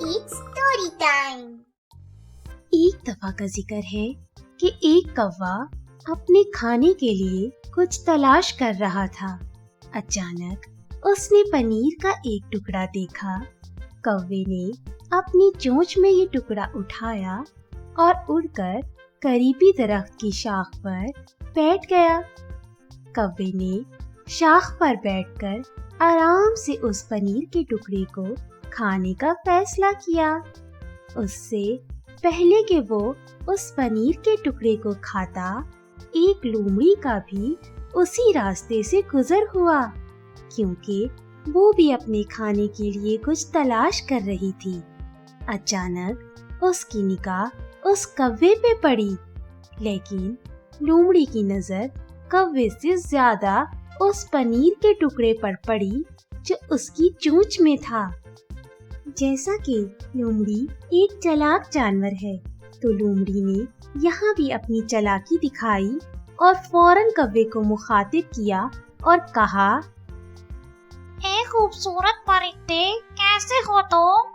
It's story time. एक दफा का जिक्र है कि एक कौवा अपने खाने के लिए कुछ तलाश कर रहा था। अचानक उसने पनीर का एक टुकड़ा देखा। कौवे ने अपनी चोंच में ये टुकड़ा उठाया और उड़कर करीबी दरख्त की शाख पर बैठ गया। कौवे ने शाख पर बैठकर आराम से उस पनीर के टुकड़े को खाने का फैसला किया। उससे पहले कि वो उस पनीर के टुकड़े को खाता, एक लोमड़ी का भी उसी रास्ते से गुजर हुआ, क्योंकि वो भी अपने खाने के लिए कुछ तलाश कर रही थी। अचानक उसकी निगाह उस कौवे पे पड़ी, लेकिन लोमड़ी की नजर कौवे से ज्यादा उस पनीर के टुकड़े पर पड़ी जो उसकी चोंच में था। जैसा कि लोमड़ी एक चालाक जानवर है, तो लोमड़ी ने यहाँ भी अपनी चालाकी दिखाई और फौरन कौवे को मुखातिब किया और कहा, ए खूबसूरत परिंदे, कैसे हो तुम?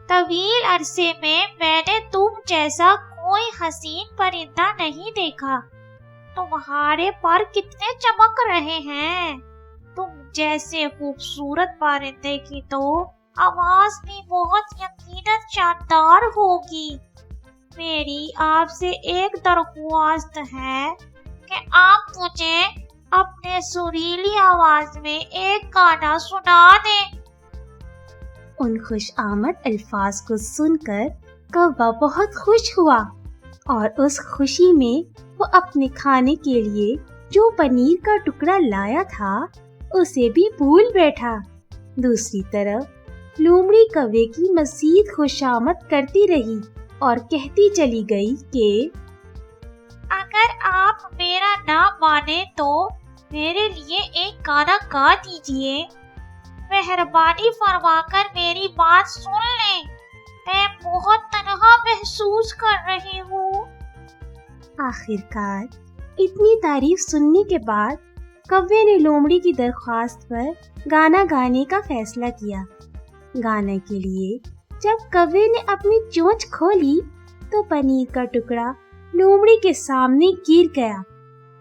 तवील अरसे में मैंने तुम जैसा कोई हसीन परिंदा नहीं देखा। तुम्हारे पर कितने चमक रहे हैं। तुम जैसे खूबसूरत परिंदे की तो आवाज भी बहुत यकीनन शानदार होगी। मेरी आपसे एक दरख्वास्त है कि आप मुझे अपने सुरीली आवाज में एक गाना सुना दें। उन खुश आमद अल्फाज को सुनकर कौवा बहुत खुश हुआ और उस खुशी में वो अपने खाने के लिए जो पनीर का टुकड़ा लाया था उसे भी भूल बैठा। दूसरी तरफ लोमड़ी कौवे की मज़ीद खुशामद करती रही और कहती चली गई कि अगर आप मेरा ना माने तो मेरे लिए एक गाना गा दीजिए। मेहरबानी फरमाकर मेरी बात सुन लें। मैं बहुत तन्हा महसूस कर रही हूँ। आखिरकार इतनी तारीफ सुनने के बाद कौवे ने लोमड़ी की दरख्वास्त पर गाना गाने का फैसला किया। गाने के लिए जब कौवे ने अपनी चोंच खोली तो पनीर का टुकड़ा लोमड़ी के सामने गिर गया।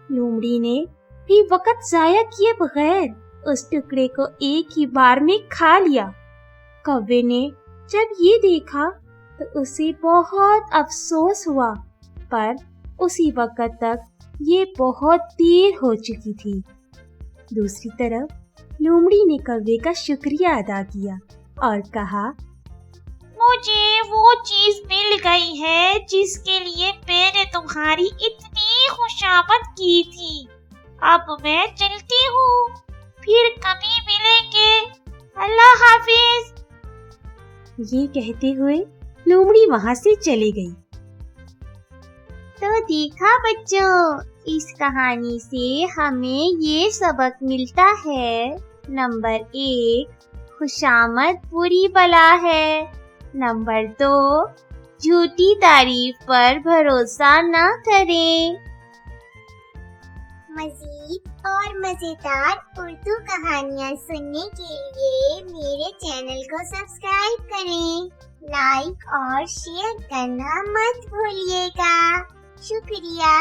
लोमड़ी ने भी वक्त जाया किए बगैर उस टुकड़े को एक ही बार में खा लिया। कौवे ने जब ये देखा तो उसे बहुत अफसोस हुआ, पर उसी वक्त तक ये बहुत देर हो चुकी थी। दूसरी तरफ लोमड़ी ने कौवे का शुक्रिया अदा किया और कहा, मुझे वो चीज मिल गई है जिसके लिए मैंने तुम्हारी इतनी खुशामद की थी। अब मैं चलती हूँ, फिर कभी मिलेंगे। अल्लाह हाफिज। ये कहते हुए लोमड़ी वहाँ से चली गई। तो देखा बच्चों, इस कहानी से हमें ये सबक मिलता है। नंबर 1, खुशामद बुरी बला है। नंबर 2, झूठी तारीफ पर भरोसा न करें। मज़ीद और मज़ेदार उर्दू कहानियाँ सुनने के लिए मेरे चैनल को सब्सक्राइब करें। लाइक और शेयर करना मत भूलिएगा। शुक्रिया।